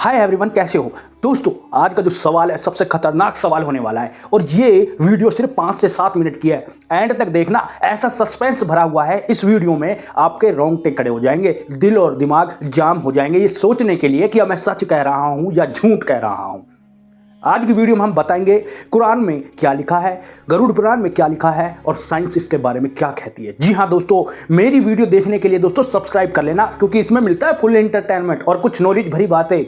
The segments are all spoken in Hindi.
हाय एवरीवन, कैसे हो दोस्तों। आज का जो सवाल है सबसे खतरनाक सवाल होने वाला है और ये वीडियो सिर्फ 5 से 7 मिनट की है। एंड तक देखना, ऐसा सस्पेंस भरा हुआ है इस वीडियो में, आपके रोंगटे खड़े हो जाएंगे, दिल और दिमाग जाम हो जाएंगे ये सोचने के लिए कि मैं सच कह रहा हूं या झूठ कह रहा हूं। आज की वीडियो में हम बताएंगे कुरान में क्या लिखा है, गरुड़ पुराण में क्या लिखा है और साइंस इसके बारे में क्या कहती है। जी हाँ दोस्तों, मेरी वीडियो देखने के लिए दोस्तों सब्सक्राइब कर लेना, क्योंककि इसमें मिलता है फुल एंटरटेनमेंट और कुछ नॉलेज भरी बातें।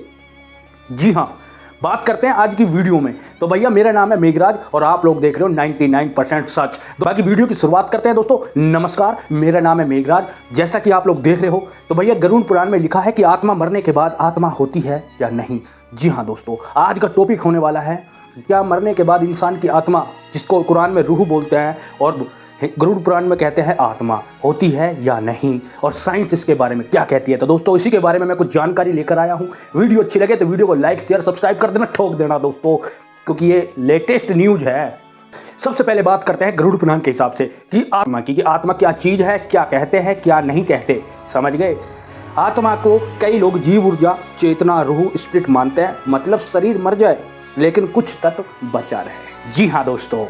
जी हाँ, बात करते हैं आज की वीडियो में। तो भैया, मेरा नाम है मेघराज और आप लोग देख रहे हो 99% सच। तो बाकी वीडियो की शुरुआत करते हैं दोस्तों। नमस्कार, मेरा नाम है मेघराज। जैसा कि आप लोग देख रहे हो, तो भैया गरुड़ पुराण में लिखा है कि आत्मा मरने के बाद आत्मा होती है या नहीं। जी हाँ दोस्तों, आज का टॉपिक होने वाला है क्या मरने के बाद इंसान की आत्मा, जिसको कुरान में रूह बोलते हैं और गरुड़ पुराण में कहते हैं आत्मा, होती है या नहीं, और साइंस इसके बारे में क्या कहती है। तो दोस्तों, इसी के बारे में मैं कुछ जानकारी लेकर आया हूँ। वीडियो अच्छी लगे तो वीडियो को लाइक शेयर सब्सक्राइब कर देना, ठोक देना दोस्तों, क्योंकि ये लेटेस्ट न्यूज है। सबसे पहले बात करते हैं गरुड़ पुराण के हिसाब से कि आत्मा की, कि आत्मा क्या चीज़ है, क्या कहते हैं क्या नहीं कहते। समझ गए। आत्मा को कई लोग जीव ऊर्जा, चेतना, रूह, स्पिरिट मानते हैं, मतलब शरीर मर जाए लेकिन कुछ तत्व बचा रहे। जी हाँ दोस्तों,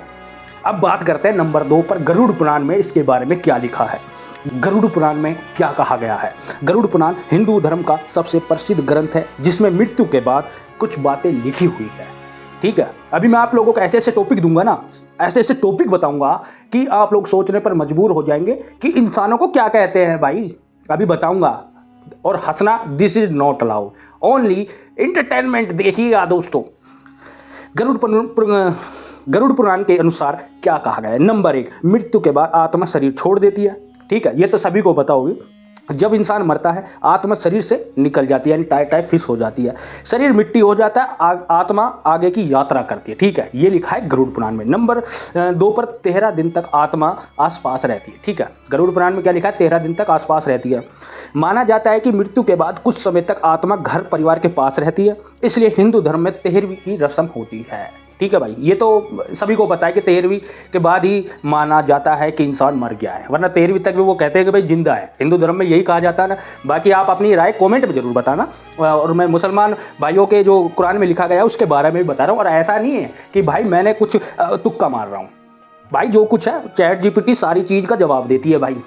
अब बात करते हैं नंबर 2 पर, गरुड़ पुराण में इसके बारे में क्या लिखा है। गरुड़ पुराण में क्या कहा गया है। गरुड़ पुराण हिंदू धर्म का सबसे प्रसिद्ध ग्रंथ है, जिसमें मृत्यु के बाद कुछ बातें लिखी हुई है। ठीक है, अभी मैं आप लोगों को ऐसे ऐसे टॉपिक दूंगा ना, ऐसे ऐसे टॉपिक बताऊंगा कि आप लोग सोचने पर मजबूर हो जाएंगे कि इंसानों को क्या कहते हैं। भाई अभी बताऊंगा, और हंसना this is not allowed, only entertainment देखिएगा दोस्तों। गरुड़ पुराण के अनुसार क्या कहा गया है। नंबर 1, मृत्यु के बाद आत्मा शरीर छोड़ देती है। ठीक है, ये तो सभी को पता होगी। जब इंसान मरता है आत्मा शरीर से निकल जाती है, यानी टाइप फिक्स हो जाती है, शरीर मिट्टी हो जाता है, आत्मा आगे की यात्रा करती है। ठीक है, ये लिखा है गरुड़ पुराण में। नंबर 2 पर 13 दिन तक आत्मा आसपास रहती है। ठीक है, गरुड़ पुराण में क्या लिखा है, 13 दिन तक आसपास रहती है। माना जाता है कि मृत्यु के बाद कुछ समय तक आत्मा घर परिवार के पास रहती है, इसलिए हिंदू धर्म में 13वीं की रस्म होती है। ठीक है भाई, ये तो सभी को पता है कि 13वीं के बाद ही माना जाता है कि इंसान मर गया है, वरना 13वीं तक भी वो कहते हैं कि भाई जिंदा है। हिंदू धर्म में यही कहा जाता है ना। बाकी आप अपनी राय कमेंट में जरूर बताना, और मैं मुसलमान भाइयों के जो कुरान में लिखा गया है उसके बारे में भी बता रहा हूँ। और ऐसा नहीं है कि भाई मैंने कुछ तुक्का मार रहा हूँ। भाई जो कुछ है चैट जीपीटी सारी चीज़ का जवाब देती है भाई।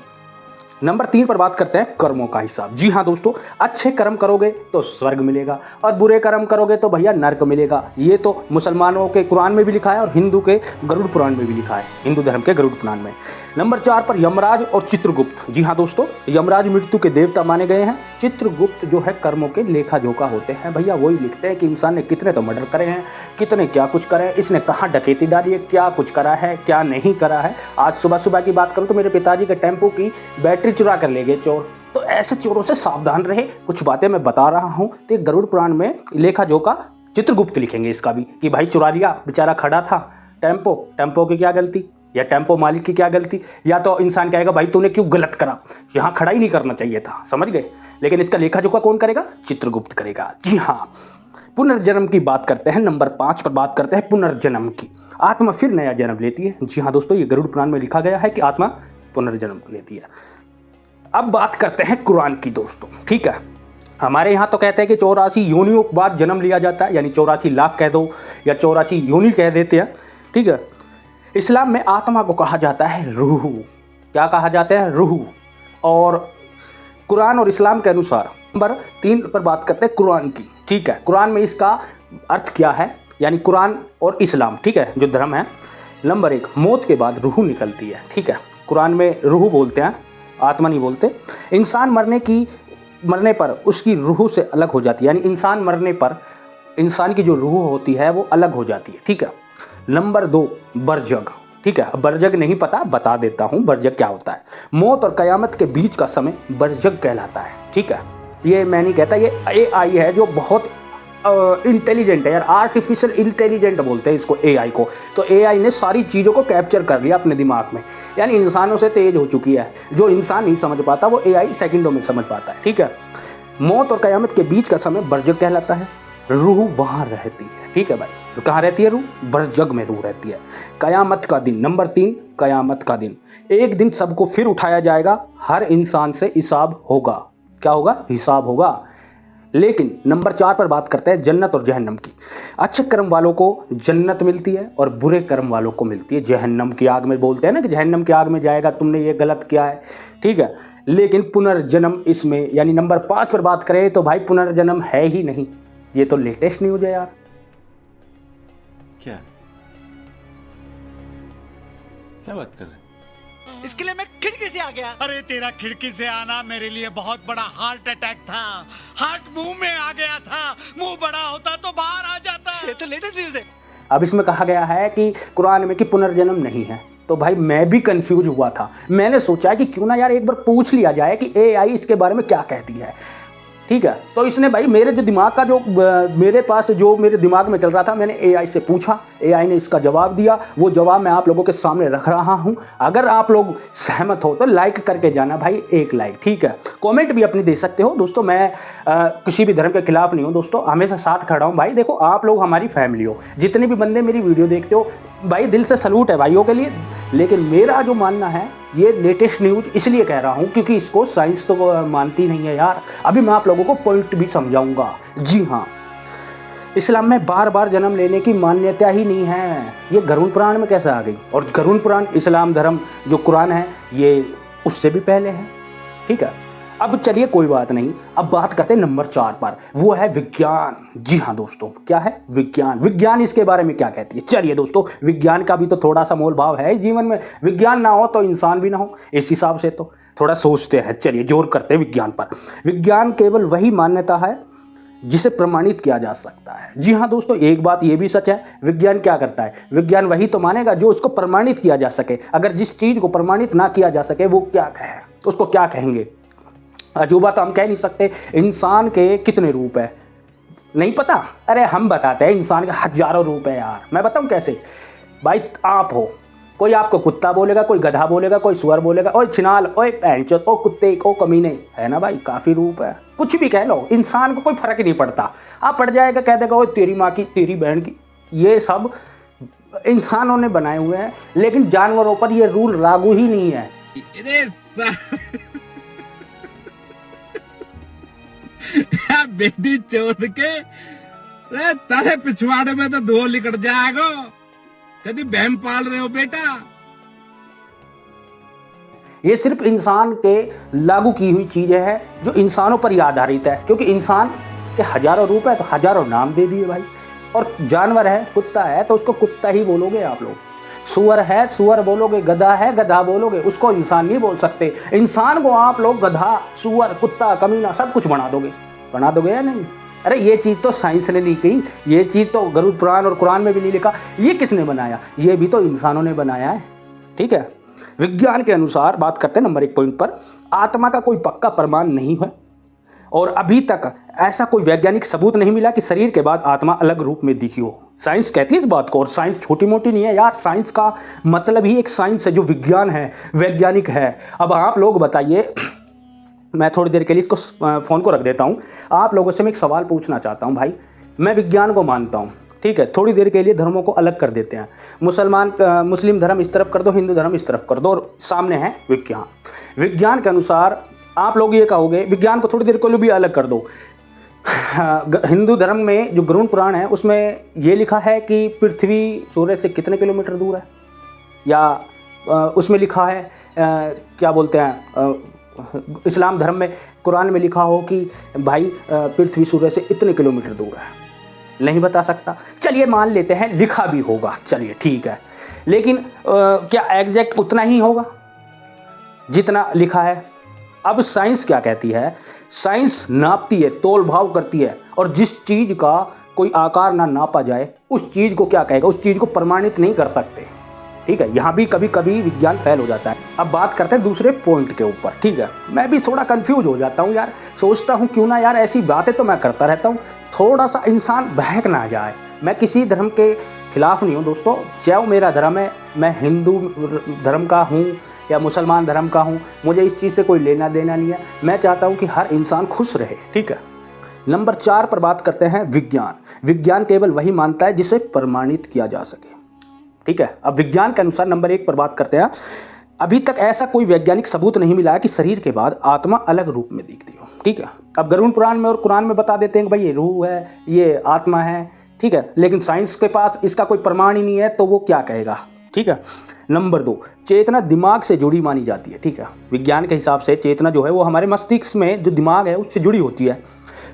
नंबर 3 पर बात करते हैं कर्मों का हिसाब। जी हाँ दोस्तों, अच्छे कर्म करोगे तो स्वर्ग मिलेगा और बुरे कर्म करोगे तो भैया नर्क मिलेगा। ये तो मुसलमानों के कुरान में भी लिखा है और हिंदू के गरुड़ पुराण में भी लिखा है, हिंदू धर्म के गरुड़ पुराण में। नंबर 4 पर यमराज और चित्रगुप्त। जी हाँ दोस्तों, यमराज मृत्यु के देवता माने गए हैं। चित्रगुप्त जो है कर्मों के लेखा जोखा होते हैं। भैया वही लिखते हैं कि इंसान ने कितने तो मर्डर करे हैं, कितने क्या कुछ करे, इसने कहाँ डकैती डाली है, क्या कुछ करा है क्या नहीं करा है। आज सुबह सुबह की बात करूँ तो मेरे पिताजी के टेम्पो की बैटरी चुरा कर ले गए चोर। तो ऐसे चोरों से सावधान रहे। कुछ बातें मैं बता रहा हूँ तो गरुड़ पुराण में लेखा जोखा चित्रगुप्त लिखेंगे इसका भी, कि भाई चुरा लिया, बेचारा खड़ा था टेम्पो की क्या गलती, या टेम्पो मालिक की क्या गलती, या तो इंसान कहेगा भाई तूने क्यों गलत करा, यहाँ खड़ा ही नहीं करना चाहिए था। समझ गए। लेकिन इसका लेखा जोखा कौन करेगा, चित्रगुप्त करेगा। जी हाँ, पुनर्जन्म की बात करते हैं। नंबर 5 पर बात करते हैं पुनर्जन्म की। आत्मा फिर नया जन्म लेती है। जी हाँ दोस्तों, ये गरुड़ पुराण में लिखा गया है कि आत्मा पुनर्जन्म लेती है। अब बात करते हैं कुरान की दोस्तों। ठीक है, हमारे यहाँ तो कहते हैं कि 84 योनियों के बाद जन्म लिया जाता है, यानी 84 लाख कह दो या 84 योनि कह देते हैं। ठीक है, इस्लाम में आत्मा को कहा जाता है रूह। क्या कहा जाता है, रूह। और कुरान और इस्लाम के अनुसार नंबर 3 पर बात करते हैं कुरान की। ठीक है, कुरान में इसका अर्थ क्या है, यानी कुरान और इस्लाम, ठीक है, जो धर्म है। नंबर 1, मौत के बाद रूह निकलती है। ठीक है, कुरान में रूह बोलते हैं, आत्मा नहीं बोलते। इंसान मरने पर उसकी रूह से अलग हो जाती है, यानी इंसान मरने पर इंसान की जो रूह होती है वो अलग हो जाती है। ठीक है। नंबर 2, बरजग। ठीक है, बरजग नहीं पता, बता देता हूँ बरजग क्या होता है। मौत और कयामत के बीच का समय बरजग कहलाता है। ठीक है, ये मैं नहीं कहता, ये AI है जो बहुत इंटेलिजेंट है यार, आर्टिफिशियल इंटेलिजेंट बोलते हैं इसको, AI को। तो AI ने सारी चीज़ों को कैप्चर कर लिया अपने दिमाग में, यानी इंसानों से तेज हो चुकी है। जो इंसान नहीं समझ पाता वो AI सेकंडों में समझ पाता है। ठीक है, मौत और कयामत के बीच का समय बरजग कहलाता है। रूह वहाँ रहती है। ठीक है भाई, तो कहाँ रहती है रूह, बरजग में रूह रहती है। कयामत का दिन। नंबर 3, कयामत का दिन। एक दिन सबको फिर उठाया जाएगा, हर इंसान से हिसाब होगा। क्या होगा, हिसाब होगा। लेकिन नंबर 4 पर बात करते हैं जन्नत और जहन्नम की। अच्छे कर्म वालों को जन्नत मिलती है और बुरे कर्म वालों को मिलती है जहन्नम की आग में। बोलते हैं ना कि जहन्नम की आग में जाएगा, तुमने ये गलत किया है, ठीक है। लेकिन पुनर्जन्म इसमें, यानी नंबर 5 पर बात करें तो भाई पुनर्जन्म है ही नहीं। ये तो लेटेस्ट न्यूज है यार। क्या बात कर रहे हैं? इसके लिए मैं खिड़की से आ गया। अरे तेरा खिड़की से आना मेरे लिए बहुत बड़ा हार्ट अटैक था। हार्ट मुंह में आ गया था, मुंह बड़ा होता तो बाहर आ जाता। ये तो लेटेस्ट न्यूज़ है। अब इसमें कहा गया है कि कुरान में कि पुनर्जन्म नहीं है। तो भाई मैं भी कंफ्यूज हुआ था। मैंने सोचा कि क्यों ना यार एक बार पूछ लिया जाए कि एआई इसके बारे में क्या कहती है, ठीक है। तो इसने भाई मेरे जो दिमाग का जो मेरे पास जो मेरे दिमाग में चल रहा था, मैंने एआई से पूछा, एआई ने इसका जवाब दिया। वो जवाब मैं आप लोगों के सामने रख रहा हूं। अगर आप लोग सहमत हो तो लाइक करके जाना भाई, एक लाइक, ठीक है। कमेंट भी अपनी दे सकते हो दोस्तों। मैं किसी भी धर्म के खिलाफ नहीं हूं दोस्तों, हमेशा साथ खड़ा हूं भाई। देखो आप लोग हमारी फैमिली हो, जितने भी बंदे मेरी वीडियो देखते हो भाई, दिल से सलूट है भाइयों के लिए। लेकिन मेरा जो मानना है, ये लेटेस्ट न्यूज़ इसलिए कह रहा हूँ क्योंकि इसको साइंस तो मानती नहीं है यार। अभी मैं आप लोगों को पॉइंट भी समझाऊंगा। जी हाँ, इस्लाम में बार बार जन्म लेने की मान्यता ही नहीं है। ये गरुड़ पुराण में कैसे आ गई? और गरुड़ पुराण इस्लाम धर्म जो कुरान है ये उससे भी पहले है, ठीक है। अब चलिए कोई बात नहीं, अब बात करते हैं नंबर 4 पर, वो है विज्ञान। जी हाँ दोस्तों, क्या है? विज्ञान। विज्ञान इसके बारे में क्या कहती है? चलिए दोस्तों, विज्ञान का भी तो थोड़ा सा मोल भाव है इस जीवन में। विज्ञान ना हो तो इंसान भी ना हो, इस हिसाब से तो थोड़ा सोचते हैं। चलिए जोर करते हैं विज्ञान पर। विज्ञान केवल वही मान्यता है जिसे प्रमाणित किया जा सकता है। जी हाँ दोस्तों, एक बात ये भी सच है, विज्ञान क्या करता है? विज्ञान वही तो मानेगा जो उसको प्रमाणित किया जा सके। अगर जिस चीज़ को प्रमाणित ना किया जा सके वो क्या कहे, उसको क्या कहेंगे? अजूबा तो हम कह नहीं सकते। इंसान के कितने रूप है नहीं पता? अरे हम बताते हैं, इंसान के हजारों रूप है यार। मैं बताऊं कैसे? भाई आप हो, कोई आपको कुत्ता बोलेगा, कोई गधा बोलेगा, कोई सुअर बोलेगा, ओए छिनाल, ओए पैंचो, ओ कुत्ते, ओ कमीने, है ना भाई? काफ़ी रूप है, कुछ भी कह लो, इंसान को कोई फर्क ही नहीं पड़ता। आप पड़ जाएगा, कह देगा ओए तेरी माँ की, तेरी बहन की। ये सब इंसानों ने बनाए हुए हैं, लेकिन जानवरों पर ये रूल लागू ही नहीं है। बेटी चोद के तारे पिछवाड़े में तो धो निकल जाएगा। कभी बहम पाल रहे हो बेटा? ये सिर्फ इंसान के लागू की हुई चीजें हैं जो इंसानों पर ही आधारित है, क्योंकि इंसान के हजारों रूप है तो हजारों नाम दे दिए भाई। और जानवर है, कुत्ता है तो उसको कुत्ता ही बोलोगे आप लोग। सुअर है सुअर बोलोगे, गधा है गधा बोलोगे, उसको इंसान नहीं बोल सकते। इंसान को आप लोग गधा, सुअर, कुत्ता, कमीना सब कुछ बना दोगे या नहीं? अरे ये चीज़ तो साइंस ने नहीं कही, ये चीज़ तो गरुड़ पुराण और कुरान में भी नहीं लिखा। ये किसने बनाया? ये भी तो इंसानों ने बनाया है, ठीक है। विज्ञान के अनुसार बात करते हैं नंबर 1 पॉइंट पर, आत्मा का कोई पक्का प्रमाण नहीं है और अभी तक ऐसा कोई वैज्ञानिक सबूत नहीं मिला कि शरीर के बाद आत्मा अलग रूप में दिखी हो। साइंस कहती है इस बात को, और साइंस छोटी मोटी नहीं है यार। साइंस का मतलब ही एक साइंस है जो विज्ञान है, वैज्ञानिक है। अब आप लोग बताइए, मैं थोड़ी देर के लिए इसको फ़ोन को रख देता हूँ। आप लोगों से मैं एक सवाल पूछना चाहता हूँ भाई। मैं विज्ञान को मानता हूँ, ठीक है। थोड़ी देर के लिए धर्मों को अलग कर देते हैं। मुस्लिम धर्म इस तरफ कर दो, हिंदू धर्म इस तरफ कर दो, और सामने है विज्ञान। विज्ञान के अनुसार आप लोग ये कहोगे विज्ञान को थोड़ी देर के लिए भी अलग कर दो। हिंदू धर्म में जो गरुड़ पुराण है उसमें ये लिखा है कि पृथ्वी सूर्य से कितने किलोमीटर दूर है, या उसमें लिखा है क्या बोलते हैं, इस्लाम धर्म में कुरान में लिखा हो कि भाई पृथ्वी सूर्य से इतने किलोमीटर दूर है। नहीं बता सकता, चलिए मान लेते हैं लिखा भी होगा, चलिए ठीक है। लेकिन क्या एग्जैक्ट उतना ही होगा जितना लिखा है? अब साइंस क्या कहती है? साइंस नापती है, तोल भाव करती है, और जिस चीज़ का कोई आकार ना नापा जाए उस चीज़ को क्या कहेगा? उस चीज़ को प्रमाणित नहीं कर सकते, ठीक है। यहाँ भी कभी कभी विज्ञान फेल हो जाता है। अब बात करते हैं दूसरे पॉइंट के ऊपर, ठीक है। मैं भी थोड़ा कंफ्यूज हो जाता हूँ यार, सोचता हूँ क्यों ना यार, ऐसी बातें तो मैं करता रहता हूँ, थोड़ा सा इंसान बहक ना जाए। मैं किसी धर्म के खिलाफ नहीं हूँ दोस्तों, चाहे मेरा धर्म है, मैं हिंदू धर्म का हूँ या मुसलमान धर्म का हूँ, मुझे इस चीज़ से कोई लेना देना नहीं है। मैं चाहता हूँ कि हर इंसान खुश रहे, ठीक है। नंबर 4 पर बात करते हैं विज्ञान। विज्ञान केवल वही मानता है जिसे प्रमाणित किया जा सके, ठीक है। अब विज्ञान के अनुसार नंबर 1 पर बात करते हैं अभी तक ऐसा कोई वैज्ञानिक सबूत नहीं मिला है कि शरीर के बाद आत्मा अलग रूप में दिखती हो। ठीक है, अब गरुड़ पुराण में और कुरान में बता देते हैं कि भाई ये रूह है, ये आत्मा है। ठीक है, लेकिन साइंस के पास इसका कोई प्रमाण ही नहीं है, तो वो क्या कहेगा। ठीक है, नंबर 2, चेतना दिमाग से जुड़ी मानी जाती है। ठीक है, विज्ञान के हिसाब से चेतना जो है वो हमारे मस्तिष्क में जो दिमाग है उससे जुड़ी होती है।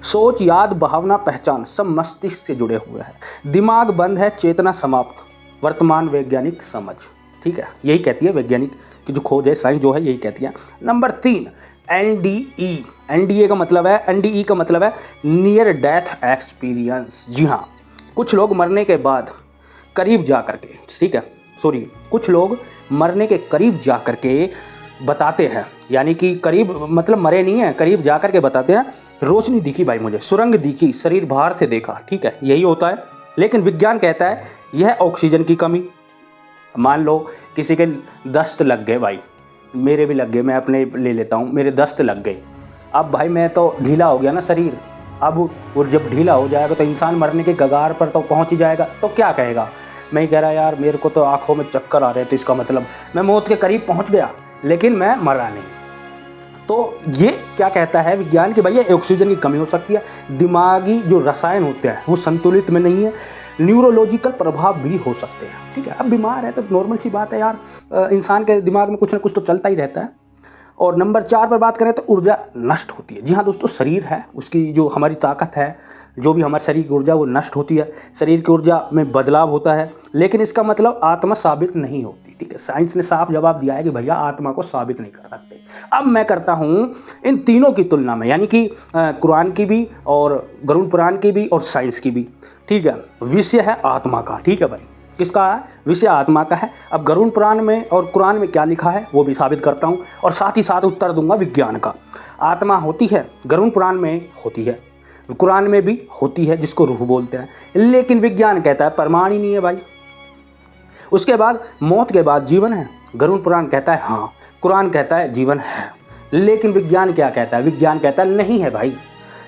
सोच, याद, भावना, पहचान सब मस्तिष्क से जुड़े हुए हैं। दिमाग बंद है, चेतना समाप्त, वर्तमान वैज्ञानिक समझ। ठीक है, यही कहती है वैज्ञानिक की जो खोज है, साइंस जो है यही कहती है। Number 3, NDE। NDA का मतलब है, NDE का मतलब है नियर डेथ एक्सपीरियंस। जी हाँ, कुछ लोग मरने के बाद करीब जा करके, ठीक है, सॉरी, कुछ लोग मरने के करीब जा करके बताते हैं, यानी कि करीब मतलब मरे नहीं हैं, करीब जा करके बताते हैं, रोशनी दिखी भाई मुझे, सुरंग दिखी, शरीर बाहर से देखा। ठीक है, यही होता है। लेकिन विज्ञान कहता है यह ऑक्सीजन की कमी। मान लो किसी के दस्त लग गए, भाई मेरे भी लग गए, मैं अपने ले लेता हूँ, मेरे दस्त लग गए। अब भाई मैं तो ढीला हो गया ना शरीर, अब और जब ढीला हो जाएगा तो इंसान मरने के कगार पर तो पहुँच ही जाएगा, तो क्या कहेगा। मैं ही कह रहा यार मेरे को तो आंखों में चक्कर आ रहे थे, इसका मतलब मैं मौत के करीब पहुँच गया लेकिन मैं मरा नहीं। तो ये क्या कहता है विज्ञान कि भैया ऑक्सीजन की कमी हो सकती है, दिमागी जो रसायन होते हैं वो संतुलित में नहीं है, न्यूरोलॉजिकल प्रभाव भी हो सकते हैं। ठीक है, अब बीमार है तो नॉर्मल सी बात है यार, इंसान के दिमाग में कुछ ना कुछ तो चलता ही रहता है। और नंबर 4 पर बात करें तो ऊर्जा नष्ट होती है। जी हाँ दोस्तों, शरीर है, उसकी जो हमारी ताकत है, जो भी हमारे शरीर की ऊर्जा वो नष्ट होती है, शरीर की ऊर्जा में बदलाव होता है, लेकिन इसका मतलब आत्मा साबित नहीं होती। ठीक है, साइंस ने साफ जवाब दिया है कि भैया आत्मा को साबित नहीं कर सकते। अब मैं करता हूँ इन तीनों की तुलना में, यानी कि कुरान की भी और गरुड़ पुराण की भी और साइंस की भी। ठीक है, विषय है आत्मा का। ठीक है भाई, किसका है? विषय आत्मा का है। अब गरुड़ पुराण में और कुरान में क्या लिखा है वो भी साबित करता हूँ, और साथ ही साथ उत्तर दूंगा विज्ञान का। आत्मा होती है, गरुड़ पुराण में होती है, कुरान में भी होती है, जिसको रूह बोलते हैं, लेकिन विज्ञान कहता है प्रमाण ही नहीं है भाई। उसके बाद मौत के बाद जीवन है, गरुड़ पुराण कहता है हाँ, कुरान कहता है जीवन है, लेकिन विज्ञान क्या कहता है? विज्ञान कहता है नहीं है भाई।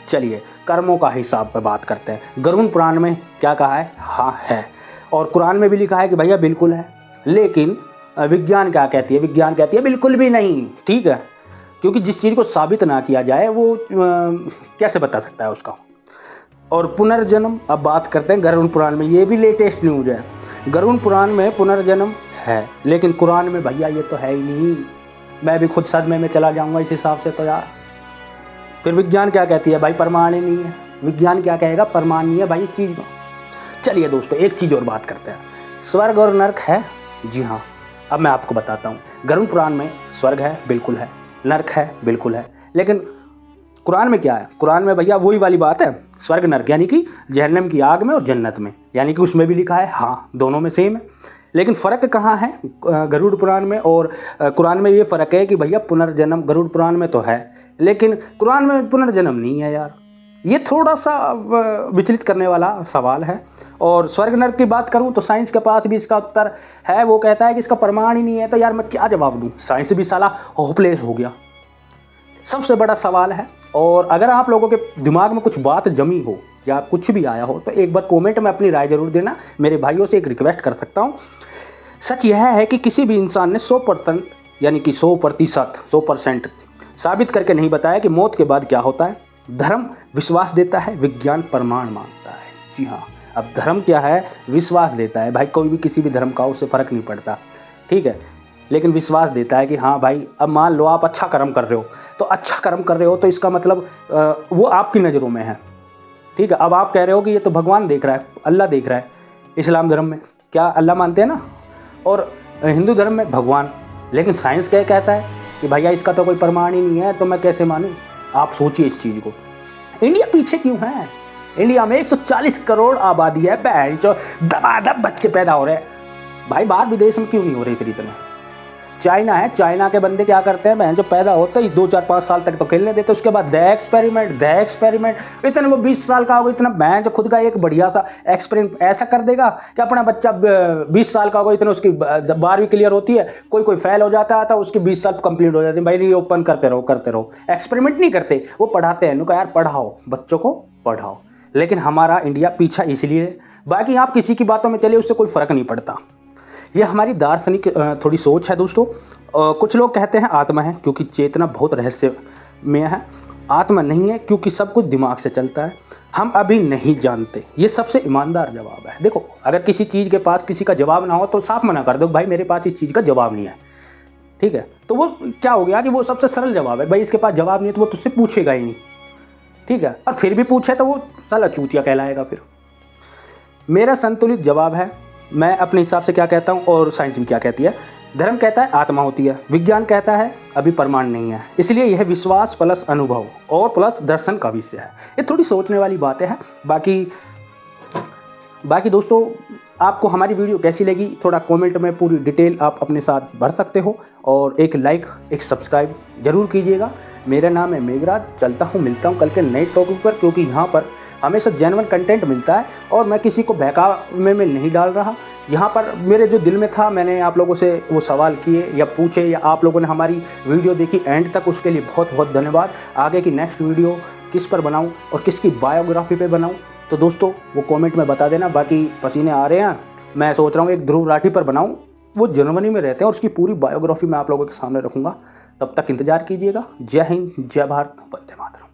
चलिए कर्मों का हिसाब पर बात करते हैं। गरुड़ पुराण में क्या कहा है? हाँ है, और कुरान में भी लिखा है कि भैया बिल्कुल है, लेकिन विज्ञान क्या कहती है? विज्ञान कहती है बिल्कुल भी नहीं। ठीक है, क्योंकि जिस चीज़ को साबित ना किया जाए वो कैसे बता सकता है उसका। और पुनर्जन्म, अब बात करते हैं गरुड़ पुराण में, ये भी लेटेस्ट न्यूज़ है। गरुड़ पुराण में पुनर्जन्म है, लेकिन कुरान में भैया ये तो है ही नहीं। मैं भी खुद सदमे में चला जाऊंगा इस हिसाब से तो यार। फिर विज्ञान क्या कहती है? भाई प्रमाण ही नहीं है। विज्ञान क्या कहेगा? प्रमाण नहीं है भाई इस चीज़ का। चलिए दोस्तों एक चीज़ और बात करते हैं, स्वर्ग और नर्क है। जी हाँ, अब मैं आपको बताता हूँ। गरुड़ पुराण में स्वर्ग है, बिल्कुल है, नर्क है, बिल्कुल है, लेकिन कुरान में क्या है? कुरान में भैया वही वाली बात है, स्वर्ग नर्क, यानी कि जहन्नम की आग में और जन्नत में, यानी कि उसमें भी लिखा है हाँ, दोनों में सेम है। लेकिन फ़र्क कहाँ है गरुड़ पुराण में और कुरान में? ये फ़र्क है कि भैया पुनर्जन्म गरुड़ पुराण में तो है, लेकिन कुरान में पुनर्जन्म नहीं है यार। ये थोड़ा सा विचलित करने वाला सवाल है। और स्वर्ग नर्क की बात करूं तो साइंस के पास भी इसका उत्तर है, वो कहता है कि इसका प्रमाण ही नहीं है। तो यार मैं क्या जवाब दूं? साइंस भी साला होपलेस हो गया। सबसे बड़ा सवाल है, और अगर आप लोगों के दिमाग में कुछ बात जमी हो या कुछ भी आया हो तो एक बार कमेंट में अपनी राय जरूर देना। मेरे भाइयों से एक रिक्वेस्ट कर सकता हूँ। सच यह है कि किसी भी इंसान ने 100% यानी कि 100% साबित करके नहीं बताया कि मौत के बाद क्या होता है। धर्म विश्वास देता है, विज्ञान प्रमाण मानता है। जी हाँ, अब धर्म क्या है? विश्वास देता है भाई, कोई भी किसी भी धर्म का उससे फ़र्क नहीं पड़ता। ठीक है, लेकिन विश्वास देता है कि हाँ भाई, अब मान लो आप अच्छा कर्म कर रहे हो, तो अच्छा कर्म कर रहे हो तो इसका मतलब वो आपकी नज़रों में है। ठीक है, अब आप कह रहे हो कि ये तो भगवान देख रहा है, अल्लाह देख रहा है। इस्लाम धर्म में क्या अल्लाह मानते हैं ना, और हिंदू धर्म में भगवान। लेकिन साइंस क्या कहता है कि भैया इसका तो कोई प्रमाण ही नहीं है, तो मैं कैसे मानूँ? आप सोचिए इस चीज़ को। इंडिया पीछे क्यों है? इंडिया में 140 करोड़ आबादी है, बहन जो दबादब बच्चे पैदा हो रहे हैं। भाई बाहर विदेश में क्यों नहीं हो रहे फिर इतने? चाइना है, चाइना के बंदे क्या करते हैं, बहन जो पैदा होते ही 2-4-5 साल तक तो खेलने देते, उसके बाद दे एक्सपेरिमेंट। इतने वो 20 साल का होगा, इतना बहन जो खुद का एक बढ़िया सा एक्सपेरिमेंट ऐसा कर देगा कि अपना बच्चा 20 साल का होगा, इतना उसकी 12वीं क्लियर होती है, कोई फेल हो जाता है तो उसकी 20 साल कंप्लीट हो जाती है। भाई रीओपन करते रहो। एक्सपेरिमेंट नहीं करते, वो पढ़ाते हैं। उनको यार पढ़ाओ, बच्चों को पढ़ाओ। लेकिन हमारा इंडिया पीछा इसलिए है, बाकी आप किसी की बातों में चलिए उससे कोई फ़र्क नहीं पड़ता। ये हमारी दार्शनिक थोड़ी सोच है दोस्तों। कुछ लोग कहते हैं आत्मा है क्योंकि चेतना बहुत रहस्यमय है, आत्मा नहीं है क्योंकि सब कुछ दिमाग से चलता है, हम अभी नहीं जानते। ये सबसे ईमानदार जवाब है। देखो, अगर किसी चीज़ के पास किसी का जवाब ना हो तो साफ मना कर दो, भाई मेरे पास इस चीज़ का जवाब नहीं है, ठीक है। तो वो क्या हो गया कि वो सबसे सरल जवाब है, भाई इसके पास जवाब नहीं है तो वो तुझसे पूछेगा ही नहीं, ठीक है। और फिर भी पूछे तो वो साला चूतिया कहलाएगा। फिर मेरा संतुलित जवाब है, मैं अपने हिसाब से क्या कहता हूँ और साइंस भी क्या कहती है। धर्म कहता है आत्मा होती है, विज्ञान कहता है अभी प्रमाण नहीं है, इसलिए यह विश्वास प्लस अनुभव और प्लस दर्शन का विषय है। ये थोड़ी सोचने वाली बातें हैं। बाकी दोस्तों, आपको हमारी वीडियो कैसी लगी थोड़ा कमेंट में पूरी डिटेल आप अपने साथ भर सकते हो, और एक लाइक एक सब्सक्राइब जरूर कीजिएगा। मेरा नाम है मेघराज, चलता हूँ, मिलता हूँ कल के नए टॉपिक पर, क्योंकि यहाँ पर हमेशा जेन्युइन कंटेंट मिलता है और मैं किसी को बहकावे में नहीं डाल रहा। यहाँ पर मेरे जो दिल में था मैंने आप लोगों से वो सवाल किए या पूछे, या आप लोगों ने हमारी वीडियो देखी एंड तक, उसके लिए बहुत बहुत धन्यवाद। आगे की नेक्स्ट वीडियो किस पर बनाऊँ और किसकी बायोग्राफी पे बनाऊँ तो दोस्तों वो कमेंट में बता देना। बाकी पसीने आ रहे हैं, मैं सोच रहा हूँ एक ध्रुव राठी पर बनाऊँ, वो जर्मनी में रहते हैं और उसकी पूरी बायोग्राफी मैं आप लोगों के सामने रखूँगा। तब तक इंतजार कीजिएगा। जय हिंद, जय भारत, वंदे मातरम।